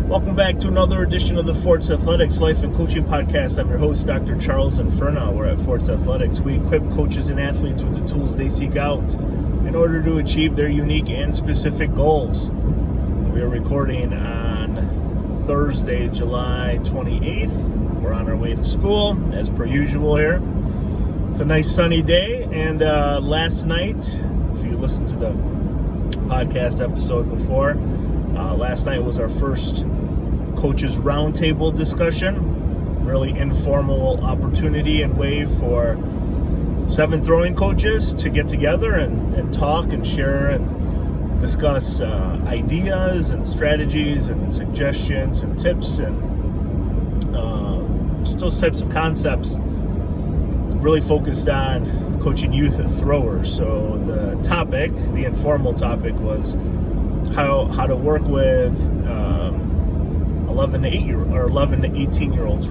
Welcome back to another edition of the Forts Athletics Life and Coaching Podcast. I'm your host, Dr. Charles Inferno. We're at Forts Athletics. We equip coaches and athletes with the tools they seek out in order to achieve their unique and specific goals. We are recording on Thursday, July 28th. We're on our way to school, as per usual here. It's a nice sunny day, and last night, if you listened to the podcast episode before, last night was our first Coaches roundtable discussion. Really informal opportunity and way for 7 throwing coaches to get together and talk and share and discuss ideas and strategies and suggestions and tips and just those types of concepts. Really focused on coaching youth throwers. So the topic, the informal topic, was how to work with 11 to 18-year-olds,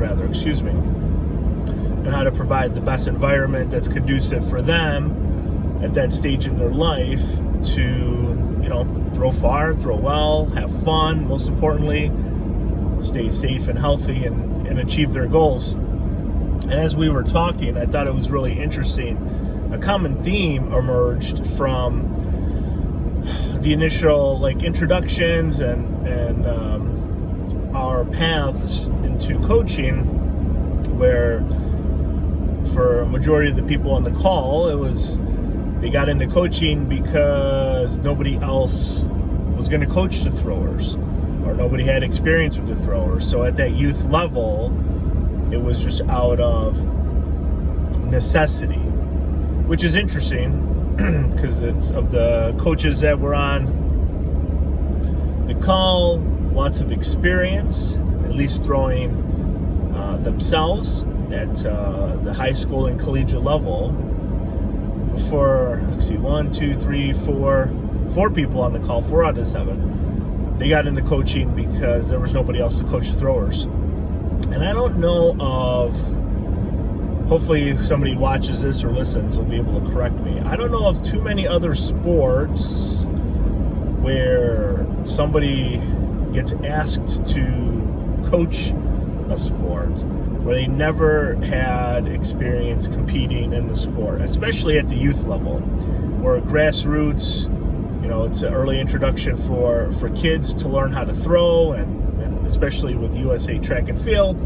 and how to provide the best environment that's conducive for them at that stage in their life to, throw far, throw well, have fun, most importantly, stay safe and healthy and achieve their goals. And as we were talking, I thought it was really interesting. A common theme emerged from the initial introductions and our paths into coaching, where for a majority of the people on the call, they got into coaching because nobody else was going to coach the throwers, or nobody had experience with the throwers. So at that youth level, it was just out of necessity, which is interesting because it's of the coaches that were on the call, lots of experience, at least throwing themselves at the high school and collegiate level. Before, four people on the call, 4 out of 7. They got into coaching because there was nobody else to coach the throwers. And I don't know of, hopefully if somebody watches this or listens will be able to correct me, I don't know of too many other sports where somebody gets asked to coach a sport where they never had experience competing in the sport, especially at the youth level, where grassroots, it's an early introduction for kids to learn how to throw, and especially with USA track and field,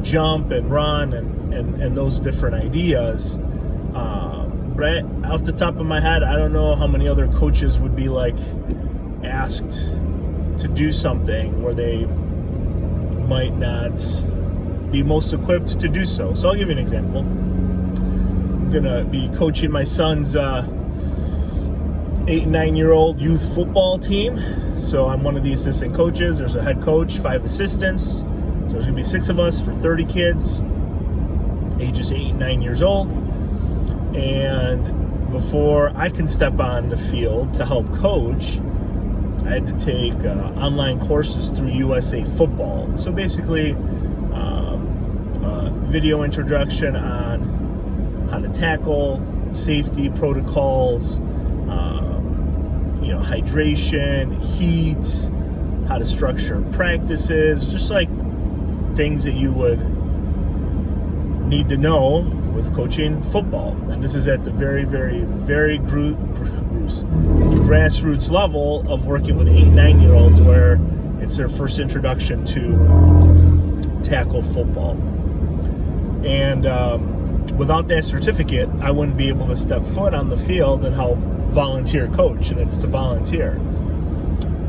jump and run and those different ideas. But off the top of my head, I don't know how many other coaches would be asked to do something where they might not be most equipped to do so. So I'll give you an example. I'm gonna be coaching my son's 8 and 9-year-old youth football team. So I'm one of the assistant coaches. There's a head coach, 5 assistants. So there's gonna be 6 of us for 30 kids, ages 8 and 9 years old. And before I can step on the field to help coach, I had to take online courses through USA Football. So basically, video introduction on how to tackle, safety protocols, hydration, heat, how to structure practices, just things that you would need to know with coaching football. And this is at the very, very, very grassroots level of working with 8 and 9-year-olds, where it's their first introduction to tackle football. And without that certificate, I wouldn't be able to step foot on the field and help volunteer coach, and it's to volunteer.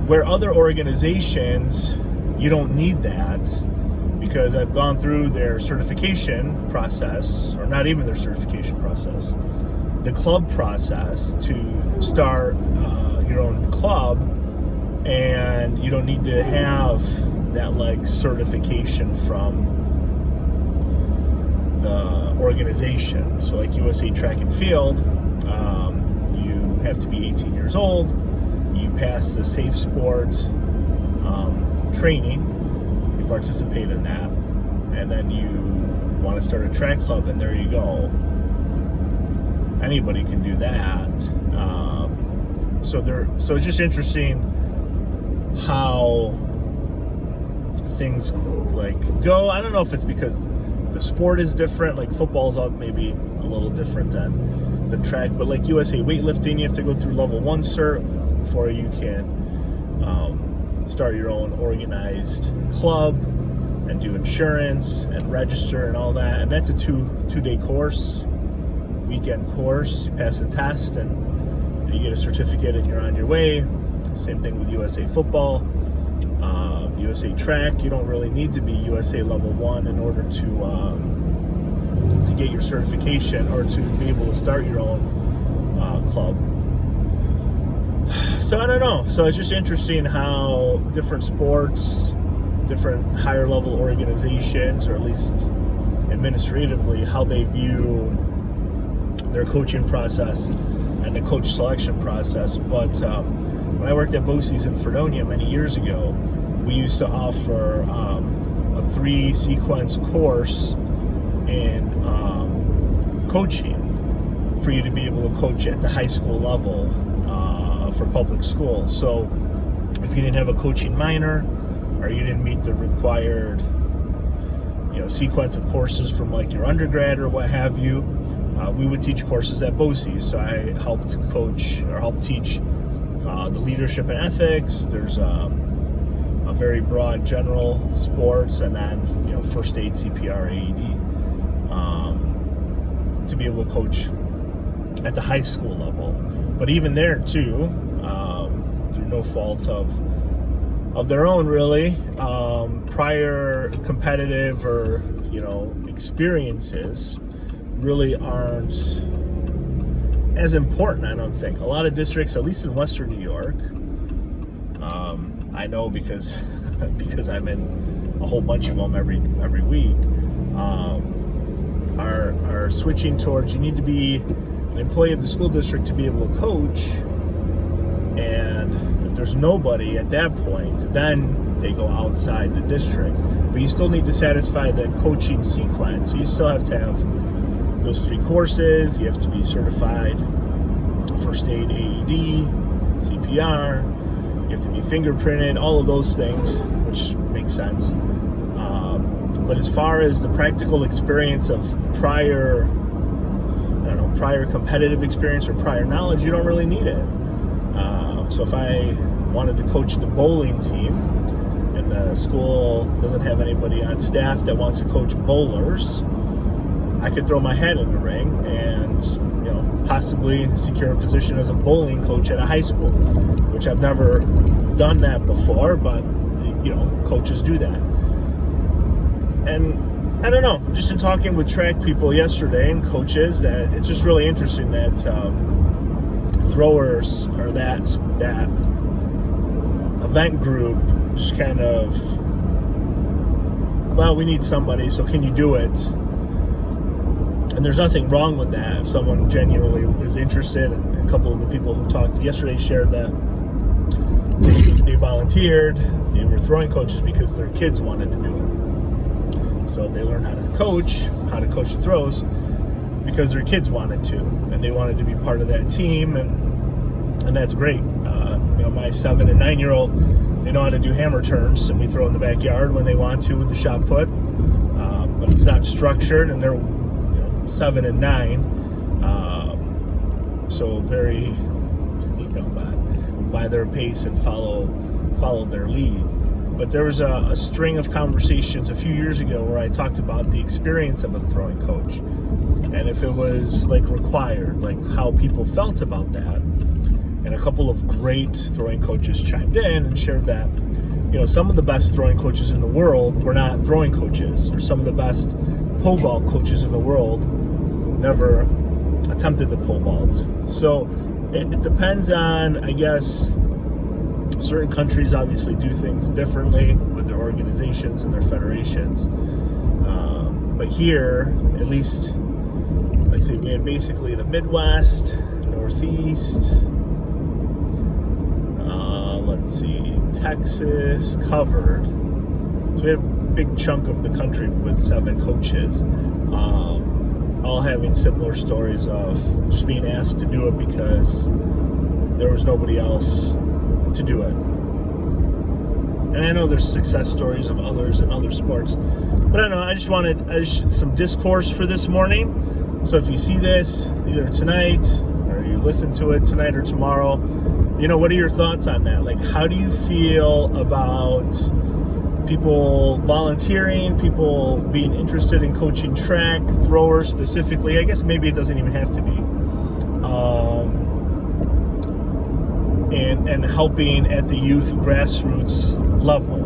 Where other organizations, you don't need that, because I've gone through their certification process, or not even their certification process, the club process to start your own club, and you don't need to have that certification from the organization. So USA Track and Field, you have to be 18 years old, you pass the safe sport training, you participate in that, and then you want to start a track club, and there you go. Anybody can do that. So it's just interesting how things like go. I don't know if it's because the sport is different. Like football's maybe a little different than track, but like USA weightlifting, you have to go through level 1 cert before you can start your own organized club and do insurance and register and all that. And that's a two-day course, weekend course. You pass a test and you get a certificate and you're on your way. Same thing with USA football, USA track. You don't really need to be USA level 1 in order to get your certification or to be able to start your own club. So I don't know. So it's just interesting how different sports, different higher level organizations, or at least administratively, how they view their coaching process and the coach selection process. But when I worked at BOCES in Fredonia many years ago, we used to offer a 3-sequence course in coaching for you to be able to coach at the high school level for public school. So if you didn't have a coaching minor, or you didn't meet the required sequence of courses from like your undergrad or what have you, we would teach courses at BOCES. So I helped coach or help teach the leadership and ethics. There's a very broad general sports, and then first aid, CPR, AED, to be able to coach at the high school level. But even there too, through no fault of their own really, prior competitive or experiences really aren't as important, I don't think. A lot of districts, at least in Western New York, I know because I'm in a whole bunch of them every week, are switching towards, you need to be an employee of the school district to be able to coach, and if there's nobody at that point, then they go outside the district. But you still need to satisfy the coaching sequence. So you still have to have those 3 courses. You have to be certified first aid, AED, CPR. You have to be fingerprinted, all of those things, which makes sense. But as far as the practical experience of prior competitive experience or prior knowledge, you don't really need it. So if I wanted to coach the bowling team, and the school doesn't have anybody on staff that wants to coach bowlers, I could throw my hat in the ring and possibly secure a position as a bowling coach at a high school, which I've never done that before, but coaches do that. And I don't know, just in talking with track people yesterday and coaches, that it's just really interesting that throwers or that event group just kind of, well, we need somebody, so can you do it? And there's nothing wrong with that if someone genuinely is interested. And a couple of the people who talked yesterday shared that they volunteered, they were throwing coaches because their kids wanted to do it. So they learned how to coach the throws because their kids wanted to, and they wanted to be part of that team, and that's great. My 7 and 9-year-old, they know how to do hammer turns, and we throw in the backyard when they want to with the shot put, but it's not structured, and they're 7 and 9, so very by their pace and follow their lead. But there was a string of conversations a few years ago where I talked about the experience of a throwing coach, and if it was required, how people felt about that. And a couple of great throwing coaches chimed in and shared that some of the best throwing coaches in the world were not throwing coaches, or some of the best pole vault coaches in the world never attempted the pole vault. So it depends on, I guess, certain countries obviously do things differently with their organizations and their federations. But here, at least, let's say we had basically the Midwest, Northeast, Texas covered. So we had a big chunk of the country with 7 coaches, all having similar stories of just being asked to do it because there was nobody else to do it. And I know there's success stories of others in other sports. But I don't know, I just wanted some discourse for this morning. So if you see this either tonight or you listen to it tonight or tomorrow, what are your thoughts on that? Like, how do you feel about people volunteering, people being interested in coaching track, throwers specifically? I guess maybe it doesn't even have to be. And helping at the youth grassroots level.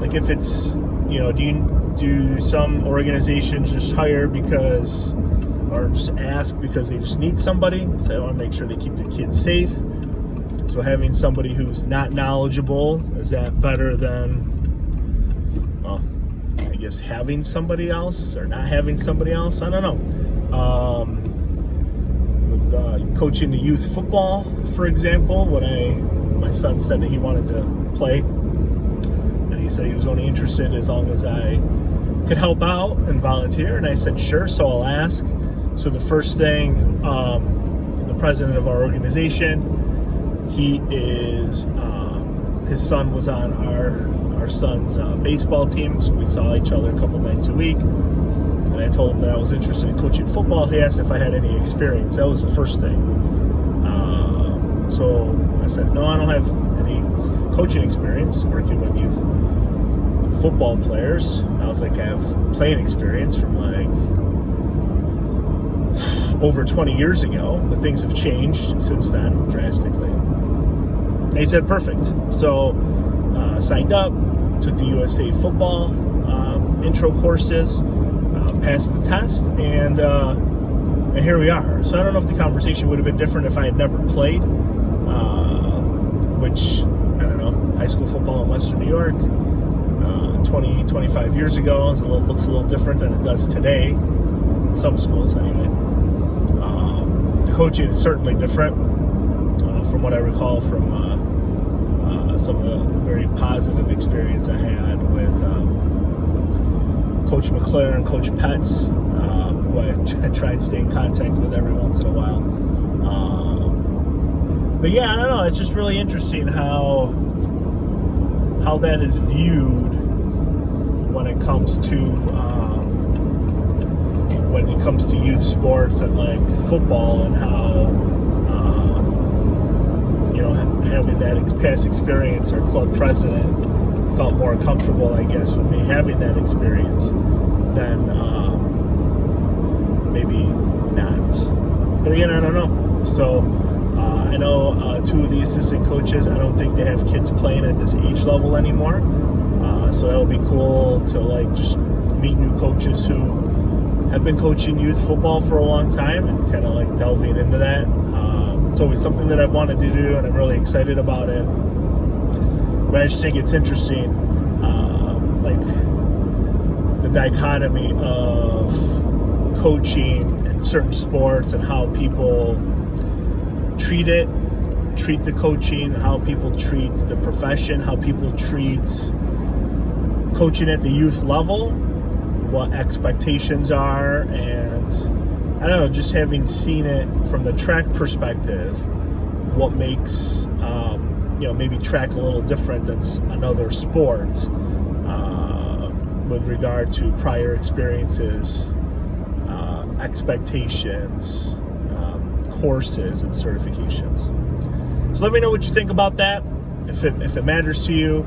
Like if it's, do some organizations just hire because, or just ask because they just need somebody? So I want to make sure they keep the kids safe. So having somebody who's not knowledgeable, is that better than, I guess having somebody else or not having somebody else? I don't know. With coaching the youth football, for example, my son said that he wanted to play, and he said he was only interested as long as I could help out and volunteer, and I said sure, so I'll ask. So the first thing, the president of our organization, he is, his son was on our son's baseball team, so we saw each other a couple nights a week. And I told him that I was interested in coaching football. He asked if I had any experience. That was the first thing. So I said, no, I don't have any coaching experience working with youth football players. I was like, I have playing experience from over 20 years ago, but things have changed since then drastically. And he said, perfect. So signed up, took the USA football intro courses, passed the test, and here we are. So I don't know if the conversation would have been different if I had never played, which, I don't know, high school football in Western New York 25 years ago looks a little different than it does today, in some schools anyway. The coaching is certainly different from what I recall from some of the very positive experience I had with Coach McClure and Coach Petz, who I try and stay in contact with every once in a while. But yeah, I don't know, it's just really interesting how that is viewed when it comes to youth sports and like football, and how having that past experience, our club president felt more comfortable, I guess, with me having that experience than maybe not. But again, I don't know. So I know two of the assistant coaches, I don't think they have kids playing at this age level anymore. So that'll be cool to just meet new coaches who have been coaching youth football for a long time and kind of delving into that. It's always something that I've wanted to do, and I'm really excited about it. But I just think it's interesting, the dichotomy of coaching in certain sports and how people treat the coaching, how people treat the profession, how people treat coaching at the youth level, what expectations are, and I don't know, just having seen it from the track perspective, what makes maybe track a little different than another sport with regard to prior experiences, expectations, courses, and certifications. So let me know what you think about that. If it matters to you,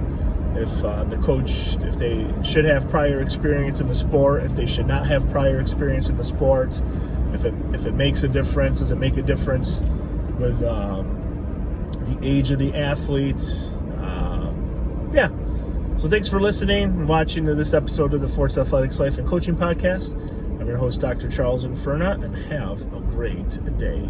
if the coach, if they should have prior experience in the sport, if they should not have prior experience in the sport, if it makes a difference, does it make a difference with the age of the athletes? Yeah. So thanks for listening and watching to this episode of the Forts Athletics Life and Coaching Podcast. I'm your host, Dr. Charles Inferna, and have a great day.